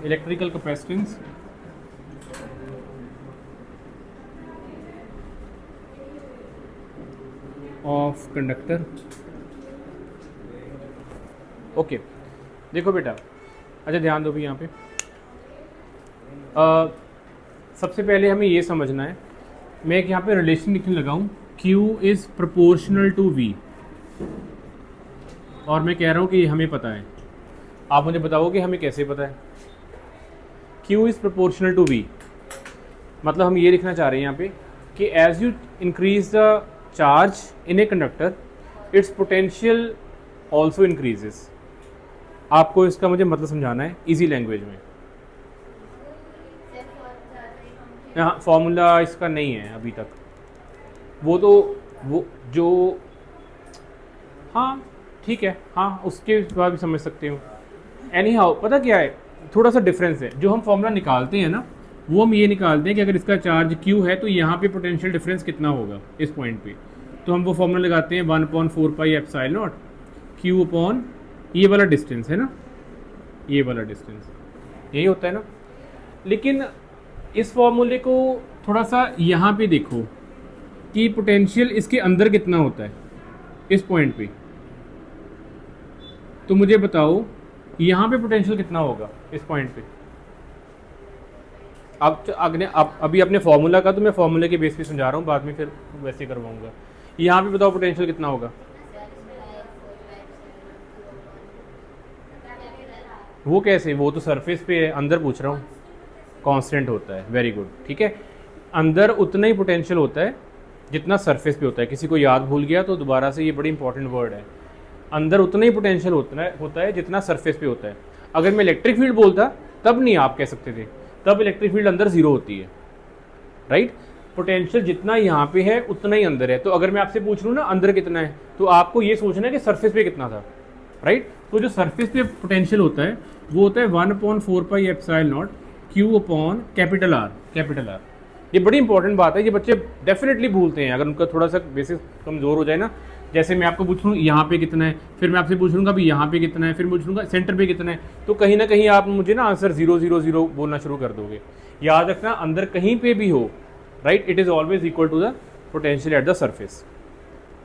Electrical capacitance of conductor. Okay, देखो बेटा, अच्छा ध्यान दो भी यहाँ पे। सबसे पहले हमें ये समझना है, मैं एक यहाँ पे रिलेशन लिखने लगा हूँ, Q is proportional to V, और मैं कह रहा हूँ कि ये हमें पता है। आप मुझे बताओ कि हमें कैसे पता है। Q is proportional to V, मतलब हम ये लिखना चाह रहे हैं यहाँ पे कि as you increase the charge in a conductor its potential also increases. आपको इसका मुझे मतलब समझाना है इजी लैंग्वेज में। हाँ, फॉर्मूला इसका नहीं है अभी तक, वो तो वो जो, हाँ ठीक है, हाँ उसके बाद भी समझ सकते हो। एनी हाउ, पता क्या है, थोड़ा सा डिफरेंस है। जो हम फॉर्मूला निकालते हैं ना, वो हम ये निकालते हैं कि अगर इसका चार्ज Q है तो यहाँ पे पोटेंशियल डिफरेंस कितना होगा इस पॉइंट पे। तो हम वो फॉर्मूला लगाते हैं 1/4 pi epsilon not Q upon ये वाला डिस्टेंस है ना, ये वाला डिस्टेंस, यही होता है ना। लेकिन इस फॉर्मूले को थोड़ा सा यहाँ पे देखो कि पोटेंशियल इसके अंदर कितना होता है इस पॉइंट पे। तो मुझे बताओ यहाँ पे पोटेंशियल कितना होगा इस पॉइंट पे। अब अभी अपने फॉर्मूला का तो मैं फॉर्मूले के बेस पे समझा रहा हूँ, बाद में फिर वैसे करवाऊंगा। यहाँ पे बताओ पोटेंशियल कितना होगा। वो कैसे, वो तो सरफेस पे है, अंदर पूछ रहा हूँ। कांस्टेंट होता है, वेरी गुड, ठीक है। अंदर उतना ही पोटेंशियल होता है जितना सरफेस पे होता है। किसी को याद भूल गया तो दोबारा से, ये बड़ी इंपॉर्टेंट वर्ड है। अंदर उतना ही पोटेंशियल होता है जितना सरफेस पे होता है। अगर मैं इलेक्ट्रिक फील्ड बोलता तब नहीं आप कह सकते थे, तब इलेक्ट्रिक फील्ड अंदर जीरो होती है, राइट। पोटेंशियल जितना यहाँ पे है उतना ही अंदर है। तो अगर मैं आपसे पूछ लूँ ना अंदर कितना है, तो आपको ये सोचना है कि सरफेस पे कितना था, राइट। तो जो सरफेस पे पोटेंशियल होता है वो होता है 1/4 pi epsilon not Q upon capital R, capital R। ये बड़ी इंपॉर्टेंट बात है, ये बच्चे डेफिनेटली भूलते हैं अगर उनका थोड़ा सा बेसिस कमज़ोर हो जाए ना। जैसे मैं आपको पूछ लूँ यहाँ पे कितना है, फिर मैं आपसे पूछ लूँगा अभी यहाँ पे कितना है, फिर पूछ लूँगा सेंटर पे कितना है, तो कहीं ना कहीं आप मुझे ना आंसर 0 0 0 बोलना शुरू कर दोगे। याद रखना, अंदर कहीं पे भी हो, right, it is always equal to the potential at the surface.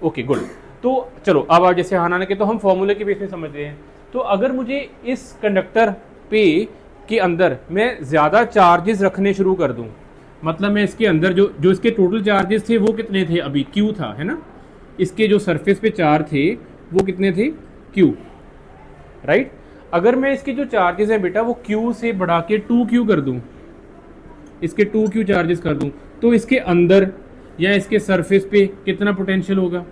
Okay good. तो चलो अब आप जैसे हाना के, तो हम फॉर्मूले के बेस में समझते हैं। तो अगर मुझे इस कंडक्टर पे के अंदर मैं ज़्यादा चार्जेस रखने शुरू कर दूं, मतलब मैं इसके अंदर जो इसके टोटल चार्जेस थे वो कितने थे, अभी Q था, है ना। इसके जो सरफेस पे चार्ज थे वो कितने थे, Q, राइट। अगर मैं इसके जो चार्जेस हैं बेटा वो Q से बढ़ा के 2Q कर दूं, इसके 2Q चार्जेस कर दूं, तो इसके अंदर या इसके सरफेस पे कितना पोटेंशियल होगा,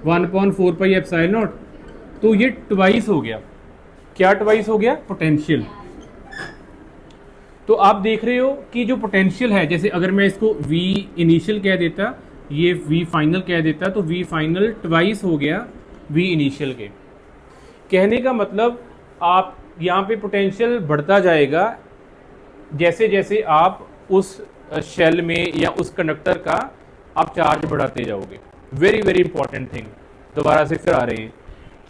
1/4 पाई एप्सिलॉन नॉट। तो ये ट्वाइस हो गया, क्या ट्वाइस हो गया, पोटेंशियल। तो आप देख रहे हो कि जो पोटेंशियल है, जैसे अगर मैं इसको V इनिशियल कह देता, ये V फाइनल कह देता, तो V फाइनल ट्वाइस हो गया V इनिशियल के। कहने का मतलब आप यहाँ पे पोटेंशियल बढ़ता जाएगा जैसे जैसे आप उस शेल में या उस कंडक्टर का आप चार्ज बढ़ाते जाओगे। वेरी वेरी इंपॉर्टेंट थिंग, दोबारा से फिर आ रहे हैं।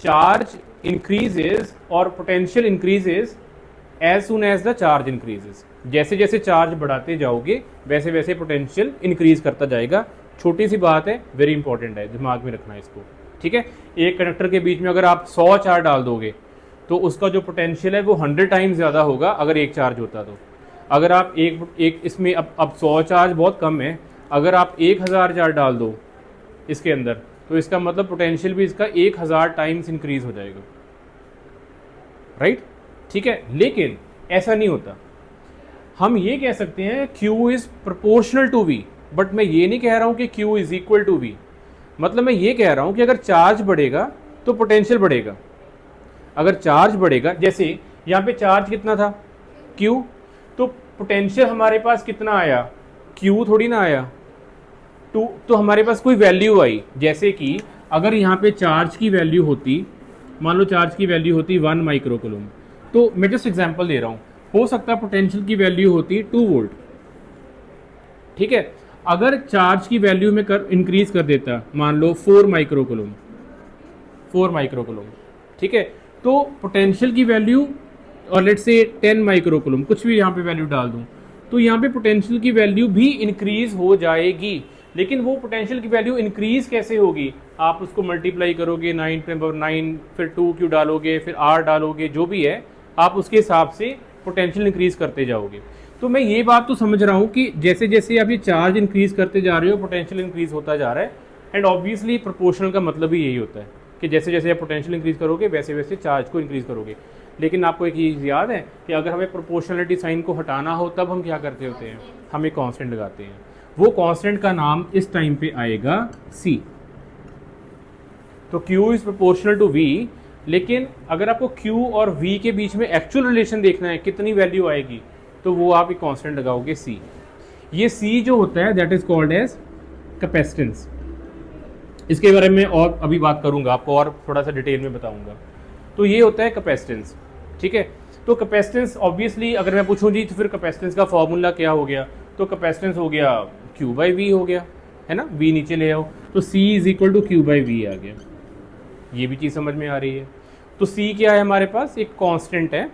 चार्ज इंक्रीजेज और potential increases as soon as the charge increases. जैसे जैसे चार्ज बढ़ाते जाओगे वैसे वैसे पोटेंशियल इंक्रीज करता जाएगा। छोटी सी बात है, वेरी इंपॉर्टेंट है, दिमाग में रखना है इसको, ठीक है। एक कंडक्टर के बीच में अगर आप 100 चार्ज डाल दोगे तो उसका जो पोटेंशियल है वो 100 टाइम्स ज़्यादा होगा अगर एक चार्ज होता तो। अगर आप एक इसमें अब 100 चार्ज बहुत कम है, अगर आप 1000 चार्ज डाल दो इसके अंदर तो इसका मतलब पोटेंशियल भी इसका 1000 टाइम्स इंक्रीज हो जाएगा, राइट, ठीक है। लेकिन ऐसा नहीं होता। हम ये कह सकते हैं Q is proportional to V, but मैं ये नहीं कह रहा हूं कि Q is equal to V। मतलब मैं ये कह रहा हूं कि अगर चार्ज बढ़ेगा तो पोटेंशियल बढ़ेगा। अगर चार्ज बढ़ेगा, जैसे यहाँ पे चार्ज कितना था Q, तो पोटेंशियल हमारे पास कितना आया, Q थोड़ी ना आया, तो हमारे पास कोई वैल्यू आई। जैसे कि अगर यहाँ पे चार्ज की वैल्यू होती, मान लो चार्ज की वैल्यू होती 1 माइक्रोकूलम, तो मैं जस्ट एग्जांपल दे रहा हूँ, हो सकता है पोटेंशियल की वैल्यू होती 2 वोल्ट, ठीक है। अगर चार्ज की वैल्यू में इंक्रीज कर देता, मान लो 4 माइक्रोकूलम, ठीक है, तो पोटेंशियल की वैल्यू और लेट्स से 10 माइक्रोकुलम, कुछ भी यहाँ पे वैल्यू डाल दूँ, तो यहाँ पे पोटेंशियल की वैल्यू भी इंक्रीज हो जाएगी। लेकिन वो पोटेंशियल की वैल्यू इंक्रीज कैसे होगी? आप उसको मल्टीप्लाई करोगे 9 पे 9, फिर 2 क्यू डालोगे, फिर r डालोगे, जो भी है आप उसके हिसाब से पोटेंशियल इंक्रीज करते जाओगे। तो मैं ये बात तो समझ रहा हूँ कि जैसे जैसे आप ये चार्ज इंक्रीज करते जा रहे हो पोटेंशियल इंक्रीज होता जा रहा है, एंड ऑब्वियसली प्रोपोर्शनल का मतलब ही यही होता है कि जैसे जैसे आप पोटेंशियल इंक्रीज करोगे वैसे वैसे चार्ज को इंक्रीज करोगे। लेकिन आपको एक चीज़ याद है कि अगर हमें प्रोपोर्शनलिटी साइन को हटाना हो तब हम क्या करते होते हैं? हम एक कांस्टेंट लगाते हैं। वो कांस्टेंट का नाम इस टाइम पे आएगा c। तो q is proportional to v, लेकिन अगर आपको q और v के बीच में एक्चुअल रिलेशन देखना है कितनी वैल्यू आएगी, तो वो आप एक कांस्टेंट लगाओगे c। ये c जो होता है that is called as capacitance. इसके बारे में और अभी बात करूंगा, आपको और थोड़ा सा डिटेल में बताऊंगा। तो ये होता है कैपेसिटेंस, ठीक है। तो कैपेसिटेंस ऑब्वियसली अगर मैं पूछूं जी तो फिर कैपेसिटेंस का फॉर्मूला क्या हो गया, तो कैपेसिटेंस हो गया q बाई वी हो गया, है ना, v नीचे ले आओ तो c is equal to q by v आ गया। ये भी चीज़ समझ में आ रही है। तो c क्या है हमारे पास? एक कांस्टेंट है,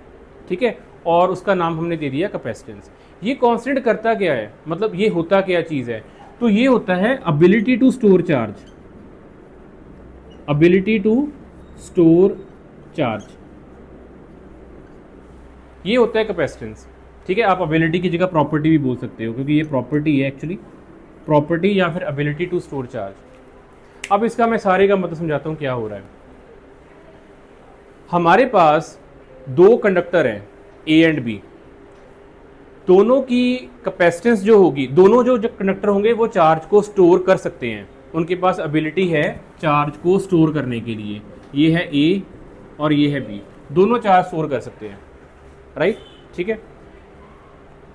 ठीक है, और उसका नाम हमने दे दिया कैपेसिटेंस। ये कांस्टेंट करता क्या है, मतलब ये होता क्या चीज़ है? तो ये होता है ability to store charge, ability to store charge, ये होता है कैपेसिटेंस, ठीक है। आप एबिलिटी की जगह प्रॉपर्टी भी बोल सकते हो क्योंकि ये प्रॉपर्टी है एक्चुअली, प्रॉपर्टी या फिर एबिलिटी टू स्टोर चार्ज। अब इसका मैं सारे का मतलब समझाता हूँ क्या हो रहा है। हमारे पास दो कंडक्टर हैं ए एंड बी, दोनों की कैपेसिटेंस जो होगी, दोनों जो कंडक्टर होंगे वो चार्ज को स्टोर कर सकते हैं, उनके पास एबिलिटी है चार्ज को स्टोर करने के लिए। ये है ए और ये है बी, दोनों चार्ज स्टोर कर सकते हैं, राइट, ठीक है।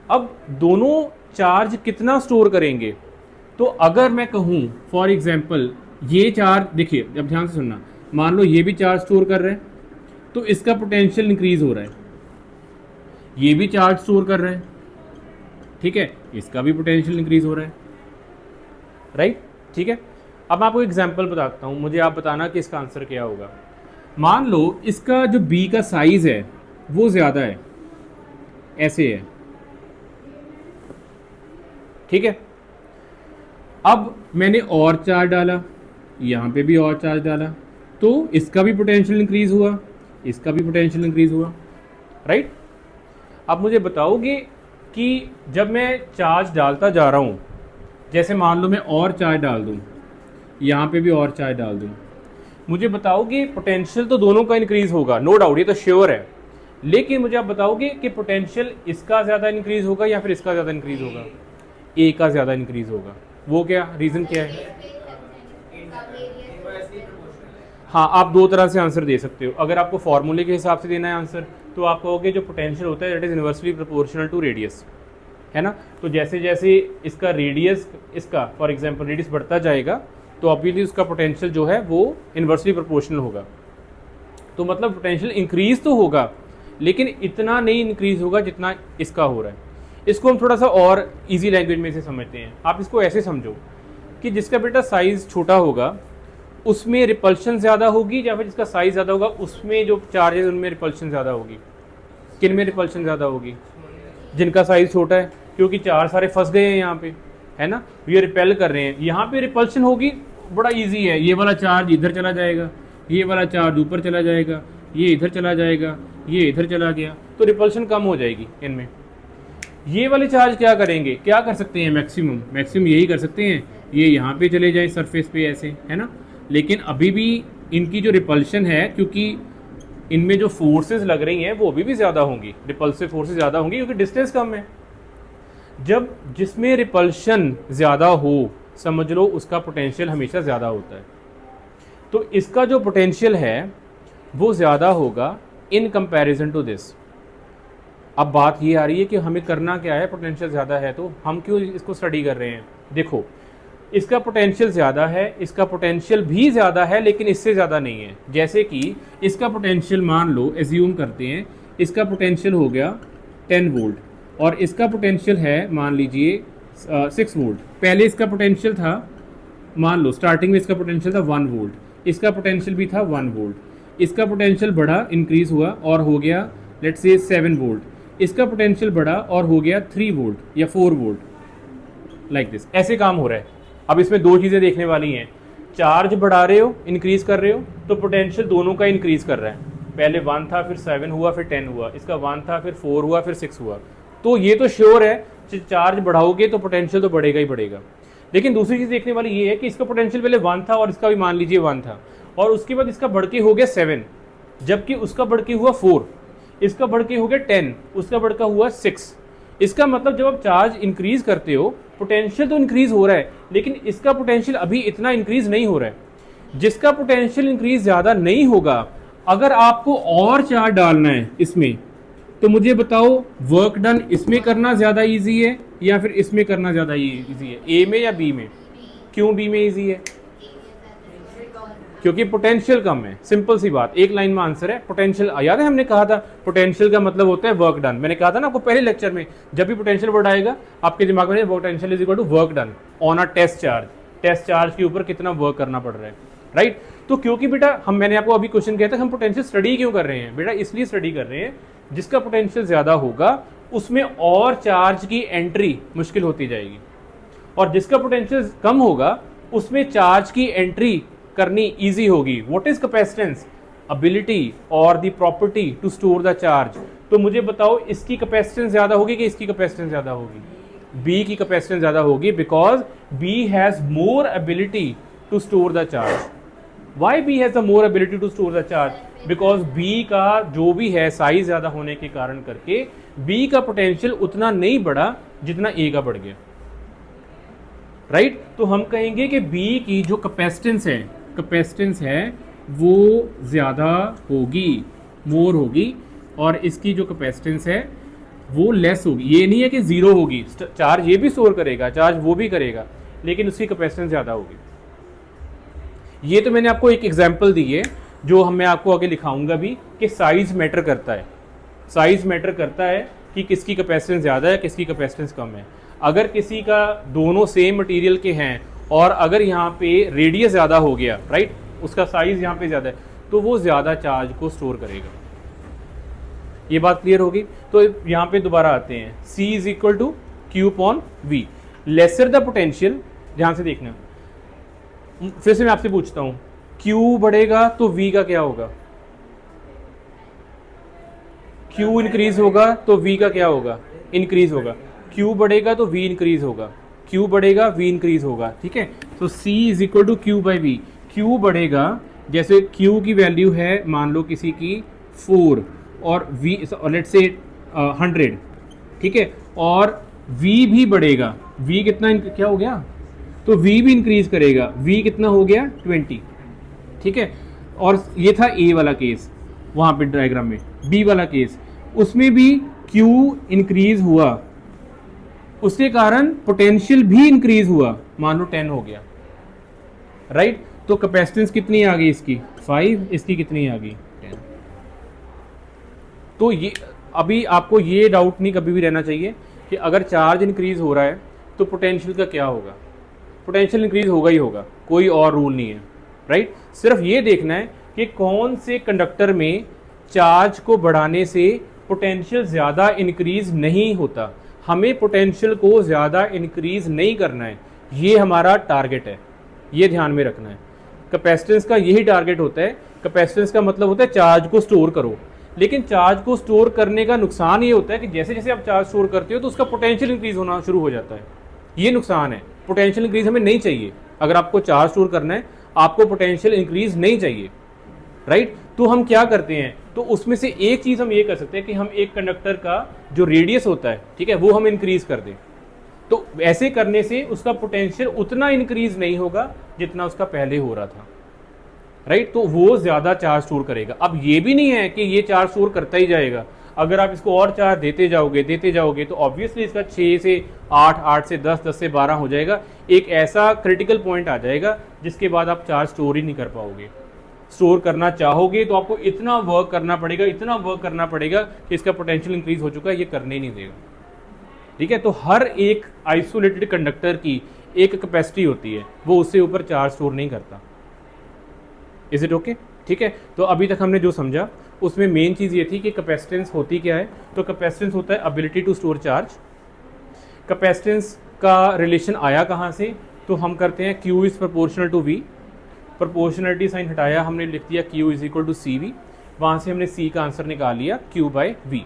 अब दोनों चार्ज कितना स्टोर करेंगे? तो अगर मैं कहूँ फॉर एग्जांपल ये चार्ज, देखिए अब ध्यान से सुनना, मान लो ये भी चार्ज स्टोर कर रहे हैं तो इसका पोटेंशियल इंक्रीज हो रहा है, ये भी चार्ज स्टोर कर रहे हैं, ठीक है, इसका भी पोटेंशियल इंक्रीज हो रहा है, राइट, ठीक है। अब मैं आपको एग्जांपल बताता हूँ, मुझे आप बताना कि इसका आंसर क्या होगा। मान लो इसका जो बी का साइज है वो ज़्यादा है, ऐसे है, ठीक है। अब मैंने और चार्ज डाला, यहाँ पे भी और चार्ज डाला, तो इसका भी पोटेंशियल इंक्रीज हुआ, इसका भी पोटेंशियल इंक्रीज हुआ, राइट। अब मुझे बताओगे कि जब मैं चार्ज डालता जा रहा हूँ, जैसे मान लो मैं और चार्ज डाल दूँ, यहाँ पे भी और चार्ज डाल दूँ, मुझे बताओगे पोटेंशियल तो दोनों का इंक्रीज होगा, नो डाउट, ये तो श्योर है। लेकिन मुझे आप बताओगे कि पोटेंशियल इसका ज़्यादा इंक्रीज होगा या फिर इसका ज़्यादा इंक्रीज होगा? ए का ज़्यादा इंक्रीज होगा। वो क्या रीज़न क्या है? हाँ, आप दो तरह से आंसर दे सकते हो। अगर आपको फॉर्मूले के हिसाब से देना है आंसर, तो आप कहोगे जो पोटेंशियल होता है that is inversely proportional to radius, है ना। तो जैसे जैसे इसका रेडियस, इसका फॉर एग्जांपल रेडियस बढ़ता जाएगा तो ऑब्वियसली उसका पोटेंशियल जो है वो इनवर्सली प्रोपोर्शनल होगा। तो मतलब पोटेंशियल इंक्रीज तो होगा लेकिन इतना नहीं इंक्रीज होगा जितना इसका हो रहा है। इसको हम थोड़ा सा और इजी लैंग्वेज में से समझते हैं। आप इसको ऐसे समझो कि जिसका बेटा साइज़ छोटा होगा उसमें रिपल्शन ज़्यादा होगी, या फिर जिसका साइज़ ज़्यादा होगा उसमें जो चार्जेस उनमें रिपल्शन ज़्यादा होगी। किन में रिपल्शन ज़्यादा होगी? जिनका साइज़ छोटा है, क्योंकि चार सारे फंस गए हैं यहाँ पे, है ना, ये रिपेल कर रहे हैं। यहाँ पे रिपल्शन होगी, बड़ा ईजी है, ये वाला चार्ज इधर चला जाएगा, ये वाला चार्ज ऊपर चला जाएगा, ये इधर चला जाएगा, ये इधर चला गया, तो रिपल्शन कम हो जाएगी इनमें। ये वाले चार्ज क्या करेंगे, क्या कर सकते हैं? मैक्सिमम यही कर सकते हैं, ये यहाँ पे चले जाएं सरफेस पे ऐसे, है ना। लेकिन अभी भी इनकी जो रिपल्शन है, क्योंकि इनमें जो फोर्सेस लग रही हैं वो अभी भी ज़्यादा होंगी, रिपल्सिव फोर्सेस ज़्यादा होंगी क्योंकि डिस्टेंस कम है। जब जिसमें रिपल्शन ज़्यादा हो, समझ लो उसका पोटेंशियल हमेशा ज़्यादा होता है। तो इसका जो पोटेंशियल है वो ज़्यादा होगा इन कंपैरिजन टू दिस। अब बात ये आ रही है कि हमें करना क्या है, पोटेंशियल ज़्यादा है तो हम क्यों इसको स्टडी कर रहे हैं। देखो, इसका पोटेंशियल ज़्यादा है, इसका पोटेंशियल भी ज़्यादा है, लेकिन इससे ज़्यादा नहीं है। जैसे कि इसका पोटेंशियल मान लो, एज्यूम करते हैं इसका पोटेंशियल हो गया 10 वोल्ट और इसका पोटेंशियल है मान लीजिए 6 वोल्ट। पहले इसका पोटेंशियल था, मान लो स्टार्टिंग में इसका पोटेंशियल था 1 वोल्ट, इसका पोटेंशियल भी था 1 वोल्ट। इसका पोटेंशियल बढ़ा, इंक्रीज़ हुआ और हो गया लेट्स से 7 वोल्ट, इसका पोटेंशियल बढ़ा और हो गया 3 वोल्ट या 4 वोल्ट, लाइक दिस। ऐसे काम हो रहा है। अब इसमें दो चीज़ें देखने वाली हैं, चार्ज बढ़ा रहे हो, इंक्रीज कर रहे हो, तो पोटेंशियल दोनों का इंक्रीज कर रहा है। पहले 1 था, फिर 7 हुआ, फिर 10 हुआ, इसका 1 था, फिर 4 हुआ, फिर 6 हुआ। तो ये तो श्योर है, चार्ज बढ़ाओगे तो पोटेंशियल तो बढ़ेगा ही बढ़ेगा। लेकिन दूसरी चीज़ देखने वाली ये है कि इसका पोटेंशियल पहले 1 था और इसका भी मान लीजिए 1 था, और उसके बाद इसका बढ़ के हो गया 7, जबकि उसका बढ़ के हुआ 4, इसका बढ़ के हो गया 10, उसका बढ़ का हुआ 6। इसका मतलब जब आप चार्ज इंक्रीज करते हो, पोटेंशियल तो इंक्रीज हो रहा है, लेकिन इसका पोटेंशियल अभी इतना इंक्रीज नहीं हो रहा है। जिसका पोटेंशियल इंक्रीज ज़्यादा नहीं होगा, अगर आपको और चार्ज डालना है इसमें, तो मुझे बताओ वर्क डन इसमें करना ज़्यादा इजी है या फिर इसमें करना ज़्यादा इजी है, ए में या बी में? क्यों बी में इजी है? क्योंकि पोटेंशियल कम है। सिंपल सी बात, एक लाइन में आंसर है। पोटेंशियल, याद है हमने कहा था पोटेंशियल का मतलब होता है वर्क डन। मैंने कहा था ना आपको पहले लेक्चर में, जब भी पोटेंशियल वर्ड आएगा आपके दिमाग में potential is equal to work done on a test charge. Test charge के ऊपर कितना वर्क करना पड़ रहा है, राइट? तो क्योंकि बेटा मैंने आपको अभी क्वेश्चन किया था हम पोटेंशियल स्टडी क्यों कर रहे हैं बेटा, इसलिए स्टडी कर रहे हैं जिसका पोटेंशियल ज्यादा होगा उसमें और चार्ज की एंट्री मुश्किल होती जाएगी, और जिसका पोटेंशियल कम होगा उसमें चार्ज की एंट्री करनी इजी होगी। What is capacitance? एबिलिटी और the property to store the charge. तो मुझे बताओ इसकी कैपेसिटेंस ज्यादा होगी कि इसकी कैपेसिटेंस ज्यादा होगी? बी की कैपेसिटेंस ज्यादा होगी, because B has more ability to store the charge. Why B has the more ability to store the charge? Because B का जो भी है साइज ज्यादा होने के कारण करके बी का पोटेंशियल उतना नहीं बढ़ा जितना ए का बढ़ गया, राइट? तो हम कहेंगे कि बी की जो कैपेसिटेंस है वो ज़्यादा होगी, मोर होगी, और इसकी जो कैपेसिटेंस है वो लेस होगी। ये नहीं है कि ज़ीरो होगी, चार्ज ये भी स्टोर करेगा, चार्ज वो भी करेगा, लेकिन उसकी कैपेसिटेंस ज़्यादा होगी। ये तो मैंने आपको एक एग्जांपल दी है जो मैं आपको आगे लिखाऊंगा भी कि साइज मैटर करता है। साइज मैटर करता है कि किसकी कैपेसिटेंस ज़्यादा है, किसकी कैपेसिटेंस कम है। अगर किसी का दोनों सेम मटेरियल के हैं और अगर यहाँ पे रेडियस ज़्यादा हो गया, राइट, उसका साइज यहाँ पे ज़्यादा है, तो वो ज़्यादा चार्ज को स्टोर करेगा। ये बात क्लियर होगी? तो यहाँ पे दोबारा आते हैं, C is equal to Q upon V। Lesser the potential, ध्यान से देखना, फिर से मैं आपसे पूछता हूँ, Q बढ़ेगा तो V का क्या होगा? Q इंक्रीज होगा तो V का क्या होगा? इंक्रीज होगा। Q बढ़ेगा तो V इंक्रीज होगा, Q बढ़ेगा V इंक्रीज होगा, ठीक है? तो C is equal to Q by V। Q बढ़ेगा, जैसे Q की वैल्यू है मान लो किसी की 4 और V लेट्स से 100, ठीक है, और V भी बढ़ेगा। V कितना क्या हो गया? तो V भी इंक्रीज करेगा, V कितना हो गया? 20, ठीक है? और ये था A वाला केस, वहाँ पे डायग्राम में। B वाला केस, उसमें भी Q इंक्रीज हुआ, उसके कारण पोटेंशियल भी इंक्रीज हुआ, मान लो 10 हो गया, राइट? तो कैपेसिटेंस कितनी आ गई इसकी? 5, इसकी कितनी आ गई? 10। तो ये अभी आपको ये डाउट नहीं कभी भी रहना चाहिए कि अगर चार्ज इंक्रीज हो रहा है तो पोटेंशियल का क्या होगा। पोटेंशियल इंक्रीज होगा ही होगा, कोई और रूल नहीं है, राइट? सिर्फ ये देखना है कि कौन से कंडक्टर में चार्ज को बढ़ाने से पोटेंशियल ज़्यादा इंक्रीज नहीं होता। हमें पोटेंशियल को ज़्यादा इंक्रीज नहीं करना है, ये हमारा टारगेट है, ये ध्यान में रखना है। कैपेसिटेंस का यही टारगेट होता है। कैपेसिटेंस का मतलब होता है चार्ज को स्टोर करो, लेकिन चार्ज को स्टोर करने का नुकसान ये होता है कि जैसे जैसे आप चार्ज स्टोर करते हो तो उसका पोटेंशियल इंक्रीज होना शुरू हो जाता है। ये नुकसान है। पोटेंशियल इंक्रीज हमें नहीं चाहिए। अगर आपको चार्ज स्टोर करना है आपको पोटेंशियल इंक्रीज नहीं चाहिए, राइट? तो हम क्या करते हैं, तो उसमें से एक चीज़ हम ये कर सकते हैं कि हम एक कंडक्टर का जो रेडियस होता है, ठीक है, वो हम इंक्रीज कर दें। तो ऐसे करने से उसका पोटेंशियल उतना इंक्रीज नहीं होगा जितना उसका पहले हो रहा था, राइट? तो वो ज़्यादा चार्ज स्टोर करेगा। अब ये भी नहीं है कि ये चार्ज स्टोर करता ही जाएगा। अगर आप इसको और चार्ज देते जाओगे तो ऑब्वियसली इसका 6 से 8, 8 से 10, 10 से 12 हो जाएगा। एक ऐसा क्रिटिकल पॉइंट आ जाएगा जिसके बाद आप चार्ज स्टोर ही नहीं कर पाओगे। स्टोर करना चाहोगे तो आपको इतना वर्क करना पड़ेगा कि इसका पोटेंशियल इंक्रीज हो चुका है, ये करने ही नहीं देगा, ठीक है? तो हर एक आइसोलेटेड कंडक्टर की एक कैपेसिटी होती है, वो उससे ऊपर चार्ज स्टोर नहीं करता। Is it okay? ठीक है? तो अभी तक हमने जो समझा उसमें मेन चीज़ ये थी कि कैपेसिटेंस होती क्या है। तो कैपेसिटेंस होता है ability to store charge. Capacitance का रिलेशन आया कहाँ से, तो हम करते हैं Q is proportional to V, proportionality sign हटाया, हमने लिख दिया Q is equal to C V, वहाँ से हमने C का आंसर निकाल लिया Q by V।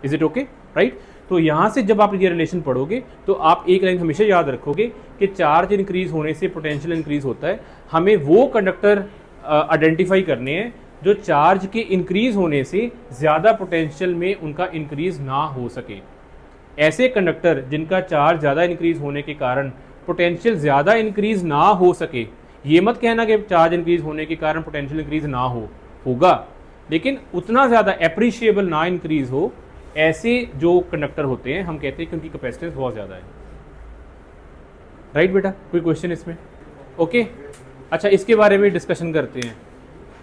Is it okay, right. तो यहाँ से जब आप ये रिलेशन पढ़ोगे तो आप एक लाइन हमेशा याद रखोगे कि चार्ज इंक्रीज होने से पोटेंशियल इंक्रीज होता है। हमें वो कंडक्टर आइडेंटिफाई करने हैं जो चार्ज के इंक्रीज होने से ज़्यादा पोटेंशियल में उनका इंक्रीज ना हो सके। ऐसे कंडक्टर जिनका चार्ज ज़्यादा इंक्रीज होने के कारण पोटेंशियल ज़्यादा इंक्रीज ना हो सके, ये मत कहना कि चार्ज इंक्रीज होने के कारण पोटेंशियल इंक्रीज ना होगा, लेकिन उतना ज़्यादा एप्रिशिएबल ना इंक्रीज हो, ऐसे जो कंडक्टर होते हैं हम कहते हैं कि उनकी कैपेसिटेंस बहुत ज़्यादा है। राइट बेटा, कोई क्वेश्चन इसमें? ओके अच्छा, इसके बारे में डिस्कशन करते हैं।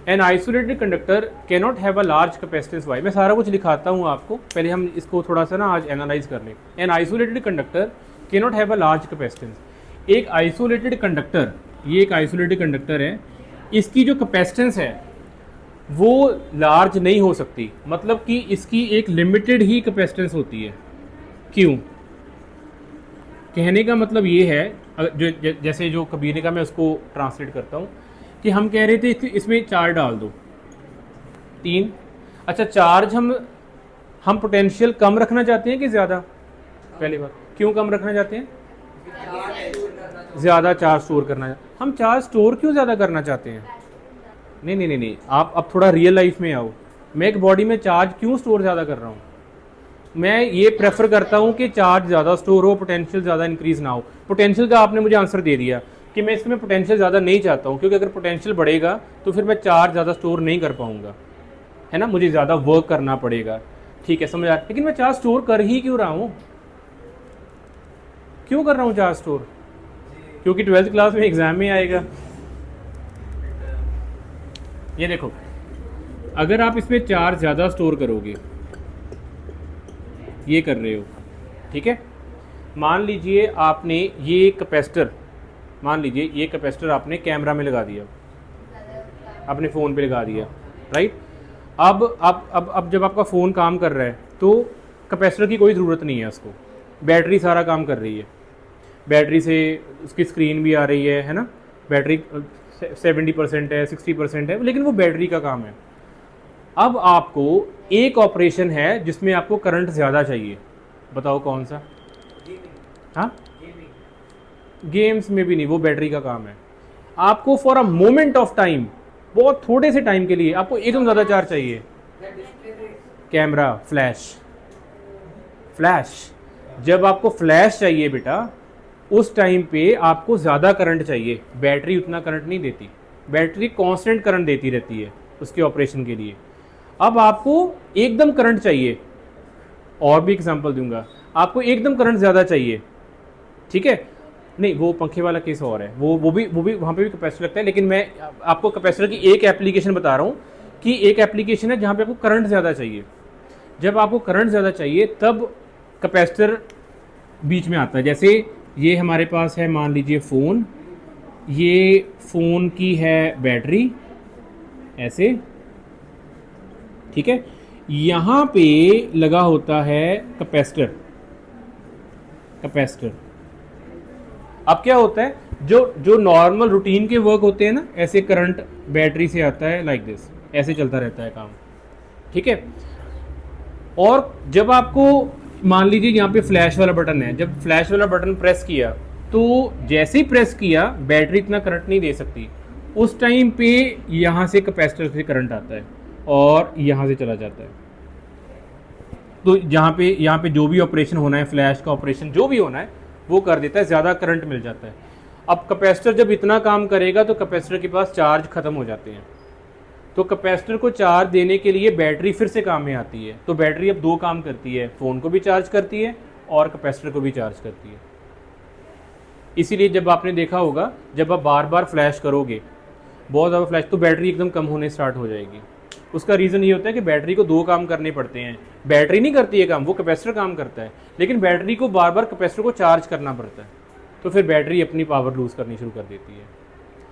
An isolated conductor can not have a large capacitance why. मैं सारा कुछ लिखाता हूँ आपको, पहले हम इसको थोड़ा सा ना आज एनालाइज कर लें। N isolated conductor can not have a large capacitance. एक आइसोलेटेड कंडक्टर, ये एक आइसोलेटेड कंडक्टर है, इसकी जो कैपेसिटेंस है वो लार्ज नहीं हो सकती, मतलब कि इसकी एक लिमिटेड ही कैपेसिटेंस होती है। क्यों? कहने का मतलब ये है, जो जैसे जो कबीर ने कहा, मैं उसको ट्रांसलेट करता हूँ कि हम कह रहे थे इसमें 4 डाल दो, 3। अच्छा, चार्ज हम पोटेंशियल कम रखना चाहते हैं कि ज़्यादा? पहली बात, क्यों कम रखना चाहते हैं? ज़्यादा चार्ज स्टोर करना। हम चार्ज स्टोर क्यों ज़्यादा करना चाहते हैं? नहीं, आप अब थोड़ा रियल लाइफ में आओ। मैं एक बॉडी में चार्ज क्यों स्टोर ज़्यादा कर रहा हूँ? मैं ये प्रेफर करता हूँ कि चार्ज ज़्यादा स्टोर हो, पोटेंशियल ज़्यादा इंक्रीज ना हो। पोटेंशियल का आपने मुझे आंसर दे दिया कि मैं इसमें पोटेंशियल ज़्यादा नहीं चाहता हूँ, क्योंकि अगर पोटेंशियल बढ़ेगा तो फिर मैं चार्ज ज़्यादा स्टोर नहीं कर पाऊँगा, है ना, मुझे ज़्यादा वर्क करना पड़ेगा। ठीक है, समझ आ। लेकिन मैं चार्ज स्टोर कर ही क्यों रहा हूँ? क्यों कर रहा हूँ चार्ज स्टोर? क्योंकि 12th क्लास में एग्जाम में आएगा। ये देखो, अगर आप इसमें चार्ज ज़्यादा स्टोर करोगे, ये कर रहे हो, ठीक है। मान लीजिए आपने ये कैपेसिटर, मान लीजिए ये कैपेसिटर आपने कैमरा में लगा दिया, अपने फ़ोन पे लगा दिया, राइट। अब जब आपका फ़ोन काम कर रहा है तो कैपेसिटर की कोई ज़रूरत नहीं है, उसको बैटरी सारा काम कर रही है, बैटरी से उसकी स्क्रीन भी आ रही है ना, बैटरी 70% है, 60% है, लेकिन वो बैटरी का काम है। अब आपको एक ऑपरेशन है जिसमें आपको करंट ज़्यादा चाहिए, बताओ कौन सा? हाँ, गेम्स में भी नहीं, वो बैटरी का काम है। आपको for a moment of time, बहुत थोड़े से टाइम के लिए आपको एकदम ज़्यादा चार्ज चाहिए। कैमरा, फ्लैश, जब आपको फ्लैश चाहिए बेटा, उस टाइम पे आपको ज़्यादा करंट चाहिए। बैटरी उतना करंट नहीं देती, बैटरी कांस्टेंट करंट देती रहती है उसके ऑपरेशन के लिए। अब आपको एकदम करंट चाहिए, और भी एग्जांपल दूंगा, आपको एकदम करंट ज़्यादा चाहिए, ठीक है। नहीं, वो पंखे वाला केस और है, वो भी वहाँ पे भी कैपेसिटर लगता है, लेकिन मैं आपको कैपेसिटर की एक एप्लीकेशन बता रहा हूँ कि एक एप्लीकेशन है जहाँ पे आपको करंट ज़्यादा चाहिए। जब आपको करंट ज़्यादा चाहिए तब कैपेसिटर बीच में आता है। जैसे ये हमारे पास है, मान लीजिए फ़ोन, ये फ़ोन की है बैटरी, ऐसे, ठीक है। यहाँ पे लगा होता है कैपेसिटर। अब क्या होता है, जो नॉर्मल रूटीन के वर्क होते हैं ना, ऐसे करंट बैटरी से आता है, लाइक दिस, ऐसे चलता रहता है काम, ठीक है। और जब आपको मान लीजिए यहाँ पे फ्लैश वाला बटन है, जब फ्लैश वाला बटन प्रेस किया तो जैसे ही प्रेस किया बैटरी इतना करंट नहीं दे सकती, उस टाइम पे यहाँ से कैपेसिटर से करंट आता है और यहाँ से चला जाता है। तो यहाँ पे जो भी ऑपरेशन होना है, फ्लैश का ऑपरेशन जो भी होना है वो कर देता है, ज़्यादा करंट मिल जाता है। अब कैपेसिटर जब इतना काम करेगा तो कैपेसिटर के पास चार्ज ख़त्म हो जाते हैं, तो कैपेसिटर को चार्ज देने के लिए बैटरी फिर से काम में आती है। तो बैटरी अब 2 काम करती है, फ़ोन को भी चार्ज करती है और कैपेसिटर को भी चार्ज करती है। इसीलिए जब आपने देखा होगा, जब आप बार बार फ्लैश करोगे, बहुत ज़्यादा फ्लैश, तो बैटरी एकदम कम होने स्टार्ट हो जाएगी। उसका रीज़न ये होता है कि बैटरी को 2 काम करने पड़ते हैं। बैटरी नहीं करती है काम, वो कैपेसिटर काम करता है, लेकिन बैटरी को बार बार कैपेसिटर को चार्ज करना पड़ता है, तो फिर बैटरी अपनी पावर लूज़ करनी शुरू कर देती है।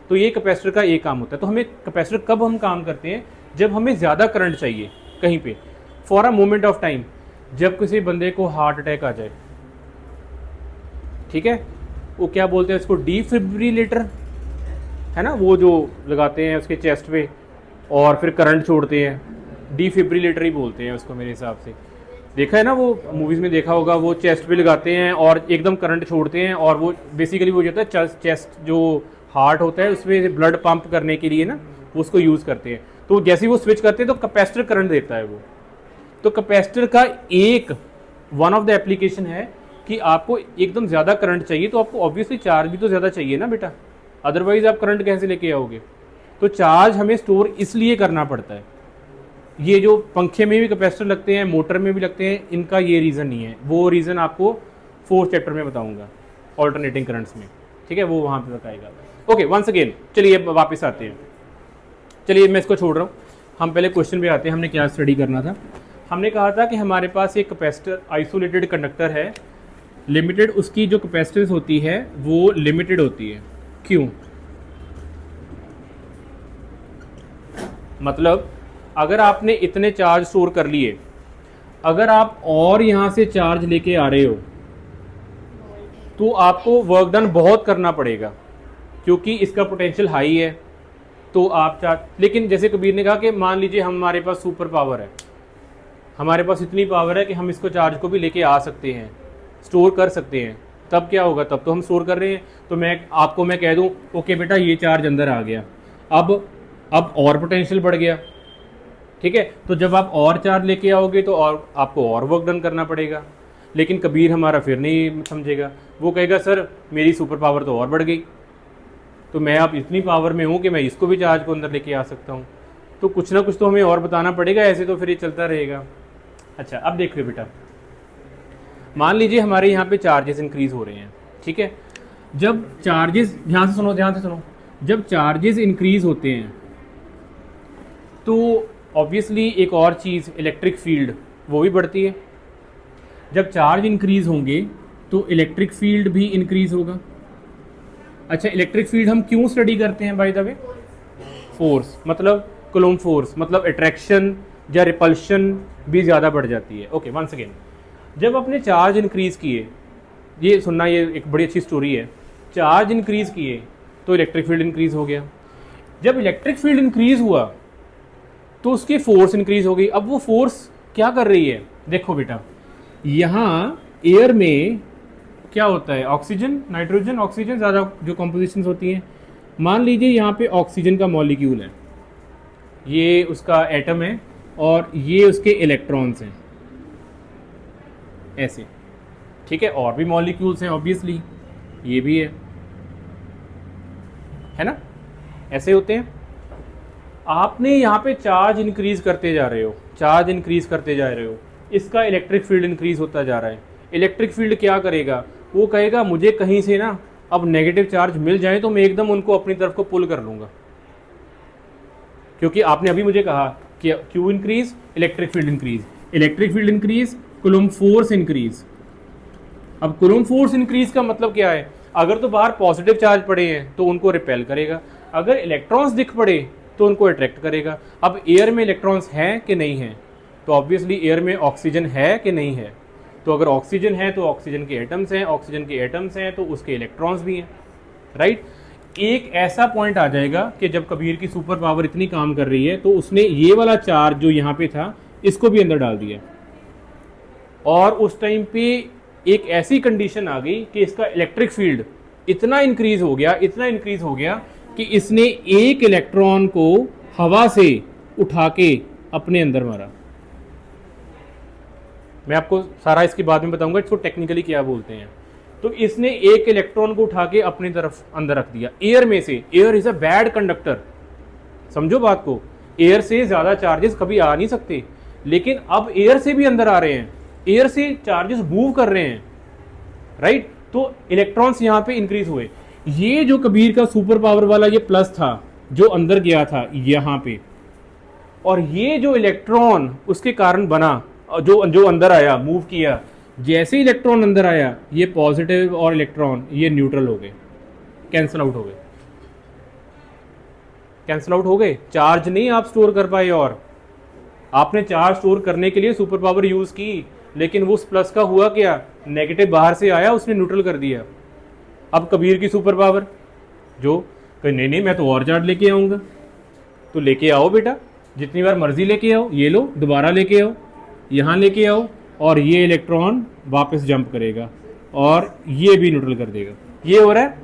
तो ये कैपेसिटर का एक काम होता है। तो हमें कैपेसिटर कब हम काम करते हैं, जब हमें ज़्यादा करंट चाहिए कहीं पे for a moment of time, जब किसी बंदे को हार्ट अटैक आ जाए, ठीक है, वो क्या बोलते हैं उसको, डिफिब्रिलेटर, है ना, वो जो लगाते हैं उसके चेस्ट पे और फिर करंट छोड़ते हैं, डिफिब्रिलेटर ही बोलते हैं उसको मेरे हिसाब से। देखा है ना, वो मूवीज़ में देखा होगा, वो चेस्ट पे लगाते हैं और एकदम करंट छोड़ते हैं, और वो बेसिकली वो जो होता है चेस्ट जो हार्ट होता है उसमें ब्लड पंप करने के लिए ना वो उसको यूज़ करते हैं। तो जैसे ही वो स्विच करते हैं तो कैपेसिटर करंट देता है वो। तो कैपेसिटर का एक वन ऑफ द एप्लीकेशन है कि आपको एकदम ज़्यादा करंट चाहिए, तो आपको ऑब्वियसली चार्ज भी तो ज़्यादा चाहिए ना बेटा, अदरवाइज आप करंट कैसे लेके आओगे। तो चार्ज हमें स्टोर इसलिए करना पड़ता है। ये जो पंखे में भी कैपेसिटर लगते हैं, मोटर में भी लगते हैं, इनका ये रीज़न नहीं है, वो रीज़न आपको 4th चैप्टर में बताऊंगा ऑल्टरनेटिंग करंट्स में, ठीक है, वो वहाँ पे बताएगा। ओके, वंस अगेन चलिए वापस आते हैं। चलिए मैं इसको छोड़ रहा हूँ, हम पहले क्वेश्चन पे आते हैं। हमने क्या स्टडी करना था, हमने कहा था कि हमारे पास एक कैपेसिटर आइसोलेटेड कंडक्टर है, लिमिटेड, उसकी जो कैपेसिटेंस होती है वो लिमिटेड होती है। क्यों? मतलब अगर आपने इतने चार्ज स्टोर कर लिए, अगर आप और यहाँ से चार्ज लेके आ रहे हो तो आपको वर्क डन बहुत करना पड़ेगा, क्योंकि इसका पोटेंशियल हाई है। तो आप चार्ज, लेकिन जैसे कबीर ने कहा कि मान लीजिए हमारे पास सुपर पावर है, हमारे पास इतनी पावर है कि हम इसको चार्ज को भी लेके आ सकते हैं, स्टोर कर सकते हैं, तब क्या होगा, तब तो हम स्टोर कर रहे हैं। तो मैं कह दूं ओके बेटा ये चार्ज अंदर आ गया, अब और पोटेंशियल बढ़ गया, ठीक है। तो जब आप और चार्ज लेके आओगे तो और आपको और वर्क डन करना पड़ेगा। लेकिन कबीर हमारा फिर नहीं समझेगा, वो कहेगा सर मेरी सुपर पावर तो और बढ़ गई, तो मैं अब इतनी पावर में हूँ कि मैं इसको भी चार्ज को अंदर लेके आ सकता हूँ। तो कुछ ना कुछ तो हमें और बताना पड़ेगा, ऐसे तो फिर ये चलता रहेगा। अच्छा अब देखिए बेटा, मान लीजिए हमारे यहाँ पे चार्जेस इंक्रीज हो रहे हैं, ठीक है। जब चार्जेस, ध्यान से सुनो, जब चार्जेस इंक्रीज होते हैं तो ऑब्वियसली एक और चीज़ इलेक्ट्रिक फील्ड वो भी बढ़ती है। जब चार्ज इंक्रीज होंगे तो इलेक्ट्रिक फील्ड भी इंक्रीज होगा। अच्छा, इलेक्ट्रिक फील्ड हम क्यों स्टडी करते हैं बाय द वे? फोर्स, मतलब कूलम्ब फोर्स, मतलब अट्रैक्शन या रिपल्शन भी ज़्यादा बढ़ जाती है। ओके, वंस अगेन, जब अपने चार्ज इंक्रीज किए, ये सुनना, ये एक बड़ी अच्छी स्टोरी है। चार्ज इंक्रीज किए तो इलेक्ट्रिक फील्ड इंक्रीज हो गया। जब इलेक्ट्रिक फील्ड इंक्रीज हुआ तो उसकी फोर्स इंक्रीज हो गई। अब वो फोर्स क्या कर रही है, देखो बेटा, यहाँ एयर में क्या होता है, ऑक्सीजन, नाइट्रोजन, ऑक्सीजन, ज़्यादा जो कॉम्पोजिशंस होती हैं। मान लीजिए यहाँ पे ऑक्सीजन का मॉलिक्यूल है, ये उसका एटम है और ये उसके इलेक्ट्रॉन्स हैं, ऐसे, ठीक है। और भी मॉलिक्यूल्स हैं ऑब्वियसली, ये भी है ना, ऐसे होते हैं। आपने यहाँ पे चार्ज इंक्रीज करते जा रहे हो, चार्ज इंक्रीज करते जा रहे हो, इसका इलेक्ट्रिक फील्ड इंक्रीज होता जा रहा है। इलेक्ट्रिक फील्ड क्या करेगा, वो कहेगा मुझे कहीं से ना अब नेगेटिव चार्ज मिल जाए तो मैं एकदम उनको अपनी तरफ को पुल कर लूँगा, क्योंकि आपने अभी मुझे कहा कि Q increase, electric field increase, electric field increase, coulomb force increase. अब कूलम्ब फोर्स इंक्रीज का मतलब क्या है, अगर तो बाहर पॉजिटिव चार्ज पड़े हैं तो उनको रिपेल करेगा, अगर इलेक्ट्रॉन्स दिख पड़े तो उनको अट्रैक्ट करेगा। अब एयर में इलेक्ट्रॉन्स हैं कि नहीं हैं, तो ऑब्वियसली एयर में ऑक्सीजन है कि नहीं है, तो अगर ऑक्सीजन है तो ऑक्सीजन के एटम्स हैं, ऑक्सीजन के एटम्स हैं तो उसके इलेक्ट्रॉन्स भी हैं, राइट। एक ऐसा पॉइंट आ जाएगा कि जब कबीर की सुपर पावर इतनी काम कर रही है तो उसने ये वाला चार्ज जो यहाँ पे था इसको भी अंदर डाल दिया, और उस टाइम पे एक ऐसी कंडीशन आ गई कि इसका इलेक्ट्रिक फील्ड इतना इंक्रीज हो गया कि इसने एक इलेक्ट्रॉन को हवा से उठा के अपने अंदर मारा। मैं आपको सारा इसके बाद में बताऊंगा इसको टेक्निकली क्या बोलते हैं। तो इसने एक इलेक्ट्रॉन को उठा के अपनी तरफ अंदर रख दिया एयर में से। Air is a bad conductor, समझो बात को, एयर से ज्यादा चार्जेस कभी आ नहीं सकते, लेकिन अब एयर से भी अंदर आ रहे हैं, एयर से चार्जेस मूव कर रहे हैं, राइट। तो इलेक्ट्रॉन्स यहाँ पे इंक्रीज हुए। ये जो कबीर का सुपर पावर वाला ये प्लस था जो अंदर गया था यहाँ पे, और ये जो इलेक्ट्रॉन उसके कारण बना, जो अंदर आया, मूव किया, जैसे इलेक्ट्रॉन अंदर आया ये पॉजिटिव और इलेक्ट्रॉन ये न्यूट्रल हो गए, कैंसिल आउट हो गए। कैंसिल आउट हो गए, चार्ज नहीं आप स्टोर कर पाए, और आपने चार्ज स्टोर करने के लिए सुपर पावर यूज की, लेकिन वो उस प्लस का हुआ क्या, नेगेटिव बाहर से आया, उसने न्यूट्रल कर दिया। अब कबीर की सुपर पावर, जो कहे नहीं नहीं मैं तो और चार्ज लेके आऊंगा, तो लेके आओ बेटा, जितनी बार मर्जी लेके आओ, ये लो दोबारा लेके आओ, यहाँ लेके आओ, और ये इलेक्ट्रॉन वापस जंप करेगा और ये भी न्यूट्रल कर देगा। ये हो रहा है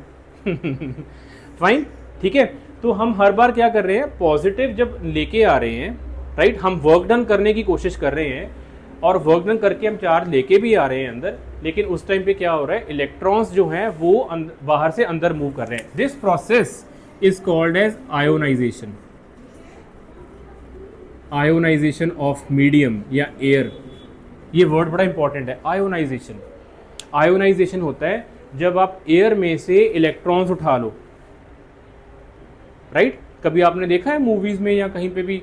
फाइन, ठीक है। तो हम हर बार क्या कर रहे हैं, पॉजिटिव जब लेके आ रहे हैं, राइट, हम वर्क डन करने की कोशिश कर रहे हैं और वर्क डन करके हम चार्ज लेके भी आ रहे हैं अंदर, लेकिन उस टाइम पे क्या हो रहा है, इलेक्ट्रॉन्स जो हैं वो बाहर से अंदर मूव कर रहे हैं। This process is called as ionization, ionization of medium या एयर। ये वर्ड बड़ा इंपॉर्टेंट है, आयोनाइजेशन। आयोनाइजेशन होता है जब आप एयर में से इलेक्ट्रॉन्स उठा लो, राइट। कभी आपने देखा है मूवीज में या कहीं पे भी,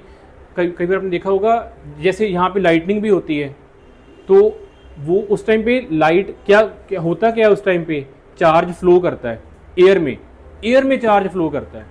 कई बार आपने देखा होगा, जैसे यहाँ पे लाइटनिंग भी होती है, तो वो उस टाइम पे लाइट क्या होता, क्या उस टाइम पे चार्ज फ्लो करता है एयर में चार्ज फ्लो करता है।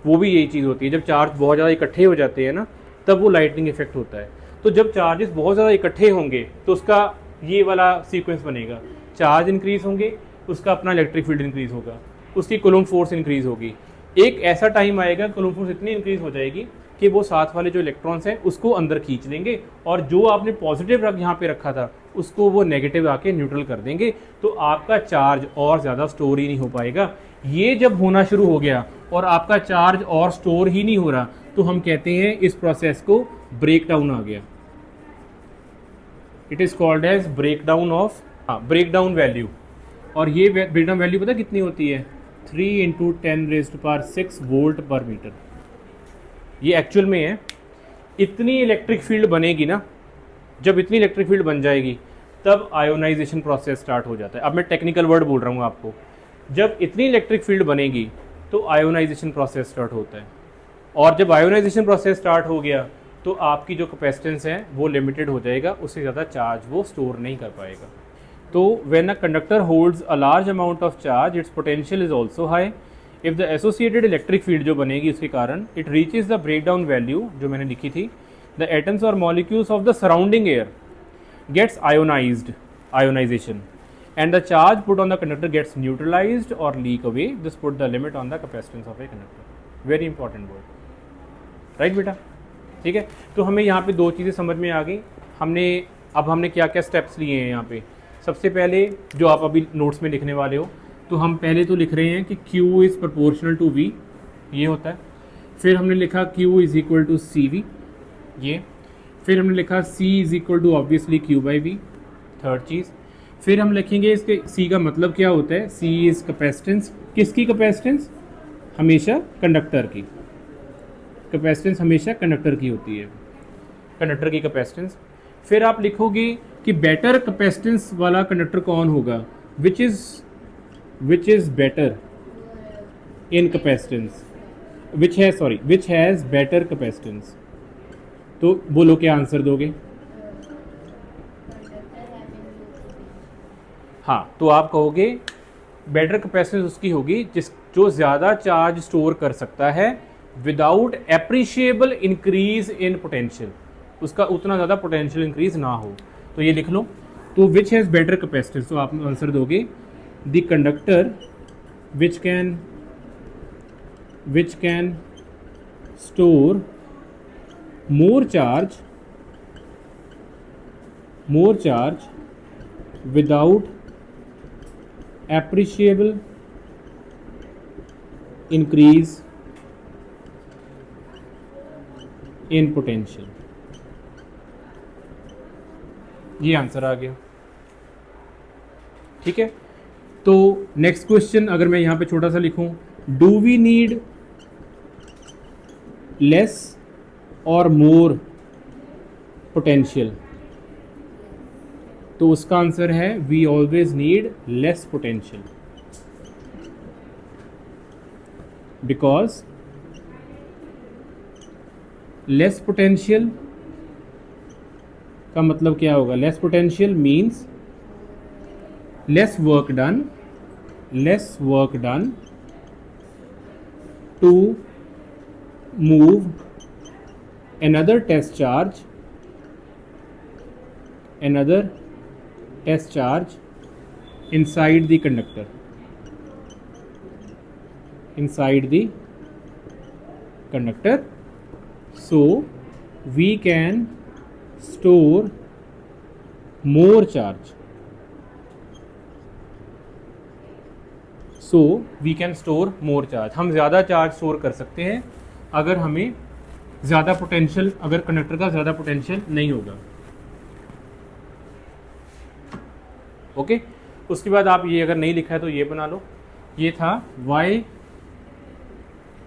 वो भी यही चीज़ होती है, जब चार्ज बहुत ज़्यादा इकट्ठे हो जाते हैं ना, तब वो लाइटनिंग इफेक्ट होता है। तो जब चार्जेस बहुत ज़्यादा इकट्ठे होंगे तो उसका ये वाला सीक्वेंस बनेगा, चार्ज इंक्रीज होंगे, उसका अपना इलेक्ट्रिक फील्ड इंक्रीज होगा, उसकी कूलम्ब फोर्स इंक्रीज होगी। एक ऐसा टाइम आएगा कूलम्ब फोर्स इतनी इंक्रीज हो जाएगी कि वो साथ वाले जो इलेक्ट्रॉन्स हैं उसको अंदर खींच लेंगे, और जो आपने पॉजिटिव यहाँ पे रखा था उसको वो नेगेटिव आके न्यूट्रल कर देंगे, तो आपका चार्ज और ज़्यादा स्टोर ही नहीं हो पाएगा। ये जब होना शुरू हो गया और आपका चार्ज और स्टोर ही नहीं हो रहा, तो हम कहते हैं इस प्रोसेस को ब्रेक डाउन आ गया। It is called as break down of, break down value. और ये ब्रेक डाउन वैल्यू पता कितनी होती है, 3 × 10⁶ वोल्ट पर मीटर। ये एक्चुअल में है। इतनी इलेक्ट्रिक फील्ड बनेगी ना, जब इतनी इलेक्ट्रिक फील्ड बन जाएगी तब आयोनाइजेशन प्रोसेस स्टार्ट हो जाता है। अब मैं टेक्निकल वर्ड बोल रहा हूँ आपको, जब इतनी इलेक्ट्रिक फील्ड बनेगी तो आयोनाइजेशन प्रोसेस स्टार्ट होता है, और जब आयोनाइजेशन प्रोसेस स्टार्ट हो गया तो आपकी जो कैपेसिटेंस है वो लिमिटेड हो जाएगा, उससे ज़्यादा चार्ज वो स्टोर नहीं कर पाएगा। तो when a conductor holds a large amount of charge, its potential is also high. If the associated electric field जो बनेगी उसके कारण, it reaches the break down value जो मैंने लिखी थी, द एटम्स और molecules of the surrounding air gets ionized, ionization, and the charge put on the conductor gets neutralized or leak away. This put the limit on the capacitance of a conductor. Very important word, right बेटा, ठीक है। तो हमें यहाँ पे दो चीज़ें समझ में आ गई। हमने क्या क्या स्टेप्स लिए हैं यहाँ पे। सबसे पहले जो आप अभी नोट्स में लिखने वाले हो, तो हम पहले तो लिख रहे हैं कि Q is proportional to V, ये होता है। फिर हमने लिखा Q is equal to CV, ये। फिर हमने लिखा C is equal to obviously Q/V, third चीज़। फिर हम लिखेंगे इसके C का मतलब क्या होता है, C इज़ कैपेसिटेंस। किसकी कैपेसिटेंस, हमेशा कंडक्टर की। कैपेसिटेंस हमेशा कंडक्टर की होती है, कंडक्टर की कैपेसिटेंस। फिर आप लिखोगे कि बेटर कैपेसिटेंस वाला कंडक्टर कौन होगा, which is better in capacitance, which has better capacitance. तो बोलो क्या आंसर दोगे। हाँ, तो आप कहोगे बेटर कैपेसिटेंस उसकी होगी जो ज़्यादा चार्ज स्टोर कर सकता है without appreciable increase in potential, उसका उतना ज़्यादा पोटेंशियल इंक्रीज ना हो। तो ये लिख लो। तो विच हैज़ बेटर कैपेसिटेंस, तो आप आंसर दोगे the conductor which can store more charge without appreciable increase in potential। ये आंसर आ गया, ठीक है। तो नेक्स्ट क्वेश्चन अगर मैं यहां पे छोटा सा लिखूं, डू वी नीड लेस और मोर पोटेंशियल, तो उसका आंसर है we always need less potential, because less potential का मतलब क्या होगा, less potential means less work done to move another test charge inside the conductor, so we can store more charge. हम ज़्यादा charge store कर सकते हैं अगर हमें ज़्यादा पोटेंशियल, अगर कंडक्टर का ज़्यादा पोटेंशियल नहीं होगा। ओके, उसके बाद आप ये अगर नहीं लिखा है तो ये बना लो। ये था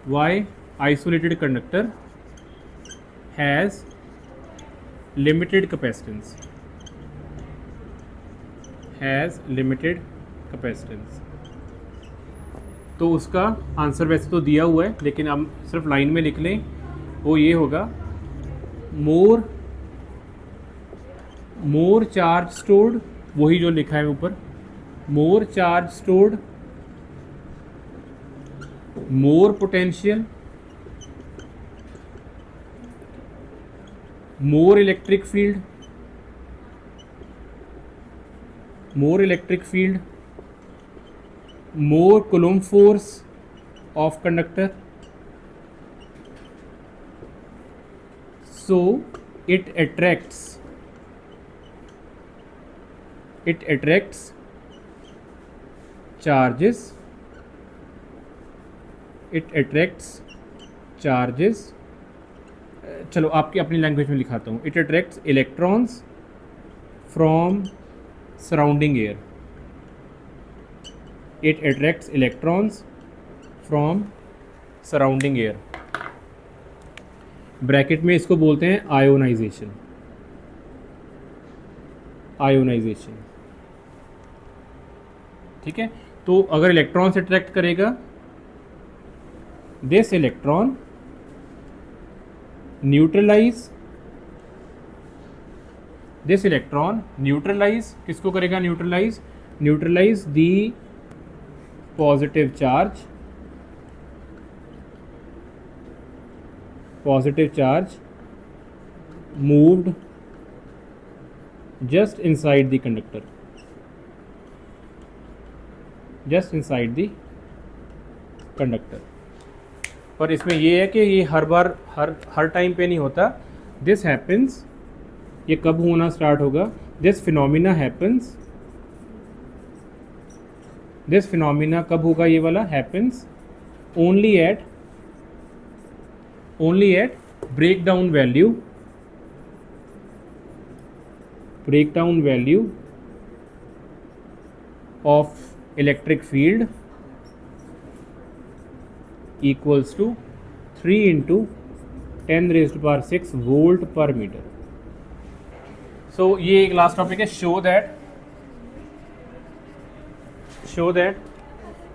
why isolated conductor has limited capacitance. तो उसका आंसर वैसे तो दिया हुआ है, लेकिन हम सिर्फ लाइन में लिख लें, वो ये होगा मोर चार्ज स्टोर्ड, वही जो लिखा है ऊपर, more charge stored, more potential, more electric field, more Coulomb force of conductor, so it attracts charges, चलो आपकी अपनी लैंग्वेज में लिखाता हूँ। It attracts electrons from surrounding air, it attracts electrons from surrounding air। Bracket में इसको बोलते हैं ionisation. ठीक है, तो अगर इलेक्ट्रॉन से अट्रैक्ट करेगा, दिस इलेक्ट्रॉन न्यूट्रलाइज किसको करेगा? Neutralise the positive charge moved just inside the conductor, पर इसमें ये है कि ये हर टाइम पे नहीं होता। दिस हैपन्स, ये कब होना स्टार्ट होगा? दिस फिनोमिना कब होगा? ये वाला happens only at breakdown value of electric field equals to 3 into 10⁻⁶ volt per meter। so ये एक लास्ट टॉपिक है, show that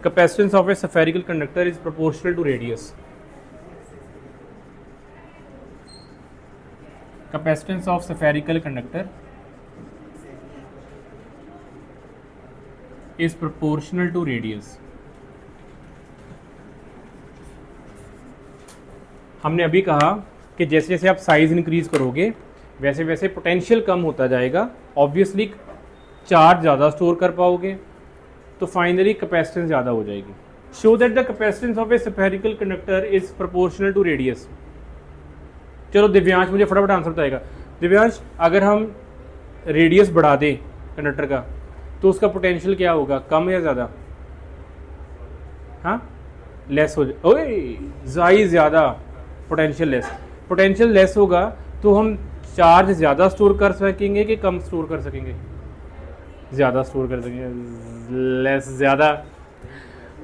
capacitance of a spherical conductor is proportional to radius। capacitance of spherical conductor is proportional to radius। हमने अभी कहा कि जैसे जैसे आप साइज इंक्रीज करोगे वैसे वैसे पोटेंशियल कम होता जाएगा, ऑब्वियसली चार्ज ज़्यादा स्टोर कर पाओगे, तो फाइनली कैपेसिटेंस ज़्यादा हो जाएगी। Show that the capacitance of a spherical conductor is proportional to radius. चलो दिव्यांश मुझे फटाफट आंसर बताएगा। दिव्यांश, अगर हम रेडियस बढ़ा दें कंडक्टर का तो उसका पोटेंशियल क्या होगा, कम या ज़्यादा? हाँ, लेस हो जाए, ज़्यादा, पोटेंशियल लेस होगा तो हम चार्ज ज़्यादा स्टोर कर सकेंगे कि कम स्टोर कर सकेंगे? ज़्यादा स्टोर कर सकेंगे, लेस ज़्यादा,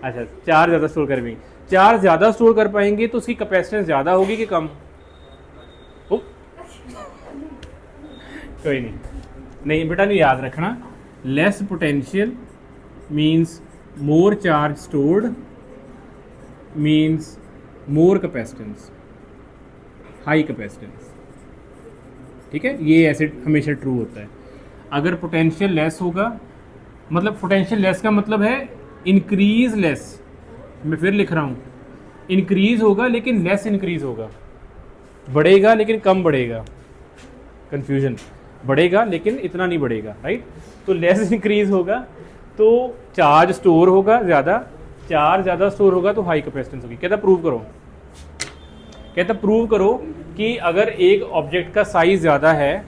अच्छा चार्ज ज़्यादा स्टोर कर पाएंगे। चार्ज ज़्यादा स्टोर कर पाएंगे तो उसकी कैपेसिटेंस ज़्यादा होगी कि कम? कोई नहीं बेटा, नहीं याद रखना, less potential means more charge stored means more capacitance, high capacitance. ठीक है, ये ऐसे हमेशा ट्रू होता है। अगर पोटेंशियल लेस होगा, मतलब पोटेंशियल लेस का मतलब है इंक्रीज लेस, मैं फिर लिख रहा हूँ, इंक्रीज होगा लेकिन लेस इंक्रीज होगा, बढ़ेगा लेकिन कम बढ़ेगा, कंफ्यूजन, बढ़ेगा लेकिन इतना नहीं बढ़ेगा, राइट। तो लेस इंक्रीज होगा तो चार्ज स्टोर होगा ज़्यादा, चार्ज ज़्यादा स्टोर होगा तो हाई कैपेसिटेंस होगी। कहता प्रूव करो, कहता प्रूव करो कि अगर एक ऑब्जेक्ट का साइज़ ज़्यादा है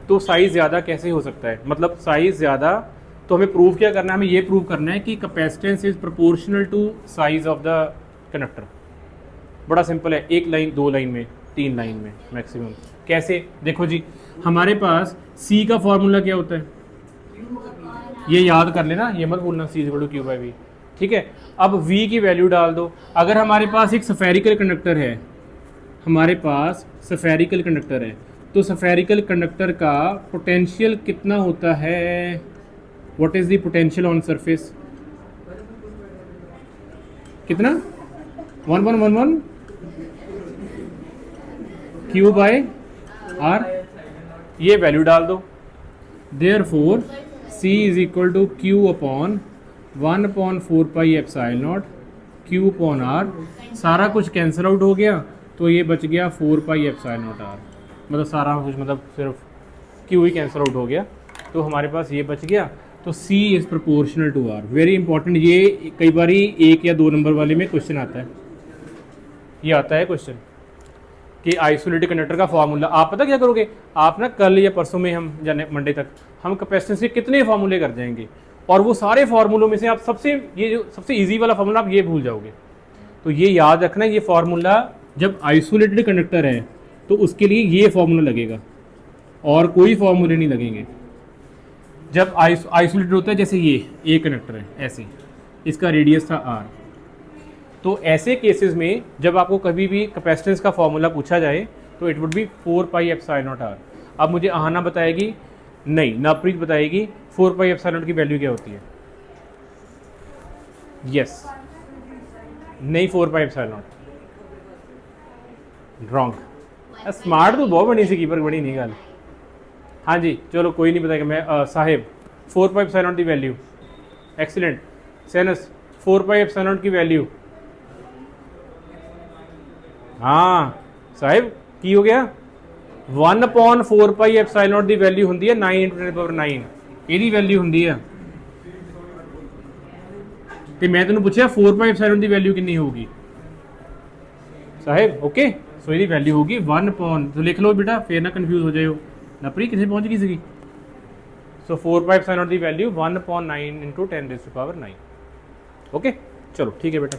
तो साइज़ ज़्यादा कैसे हो सकता है, मतलब साइज़ ज़्यादा, तो हमें प्रूव क्या करना है, हमें ये प्रूव करना है कि capacitance is proportional to size of the conductor. बड़ा सिंपल है, एक लाइन, दो लाइन में, तीन लाइन में मैक्सिमम। कैसे, देखो जी, हमारे पास C का फॉर्मूला क्या होता है, ये याद कर लेना, ये मत भूलना, C=Q/V, ठीक है। अब V की वैल्यू डाल दो। अगर हमारे पास एक स्फेरिकल कंडक्टर है, हमारे पास स्फेरिकल कंडक्टर है, तो स्फेरिकल कंडक्टर का पोटेंशियल कितना होता है, what is the potential on surface, कितना, 1111 Q/R, ये वैल्यू डाल दो। देयरफॉर C=Q/1/4πε0 Q/R, सारा कुछ कैंसिल आउट हो गया तो ये बच गया 4πε0R, मतलब सारा कुछ, मतलब सिर्फ Q ही कैंसिल आउट हो गया, तो हमारे पास ये बच गया। तो C is proportional to R। Very important, ये कई बार 1 या 2 नंबर वाले में क्वेश्चन आता है, ये आता है क्वेश्चन कि आइसोलेटेड कंडक्टर का फॉर्मूला। आप पता क्या करोगे, आप ना कल या परसों में, हम जाने मंडे तक हम कैपेसिटेंस के कितने फार्मूले कर जाएंगे, और वो सारे फार्मूलों में से आप सबसे, ये जो सबसे इजी वाला फार्मूला आप ये भूल जाओगे। तो ये याद रखना, ये फार्मूला जब आइसोलेटेड कंडक्टर है तो उसके लिए ये फार्मूला लगेगा और कोई फार्मूले नहीं लगेंगे। जब आइसोलेटेड होता है, जैसे ये एक कंडक्टर है ऐसे, इसका रेडियस था R, तो ऐसे केसेस में जब आपको कभी भी कैपेसिटेंस का फॉर्मूला पूछा जाए तो इट वुड बी 4πε0R। अब मुझे आहाना बताएगी, नहीं, नवप्रीत बताएगी 4πε0 की वैल्यू क्या होती है। यस, नहीं 4πε0, रॉन्ग। स्मार्ट तो बहुत बनी सी कीपर, बड़ी नहीं गल। हाँ जी, चलो कोई नहीं बताएगा, मैं साहिब 4πε0 की वैल्यू, एक्सीलेंट। सैनस 4πε0 की वैल्यू, हाँ साहिब की हो गया, 1/4πε0 की वैल्यू होंगी है 9 × 10⁹, ਇਹਦੀ वैल्यू होंगी है। तो मैं तेन पूछा 4πε0 की वैल्यू कितनी होगी साहिब, ओके। सो ये वैल्यू होगी 1 तो लिख लो बेटा, फिर ना कन्फ्यूज हो जाओ, नपरी कितने पहुँच गई सी। सो 4πε0 की वैल्यू 1/9 × 10⁹। ओके, चलो ठीक है बेटा।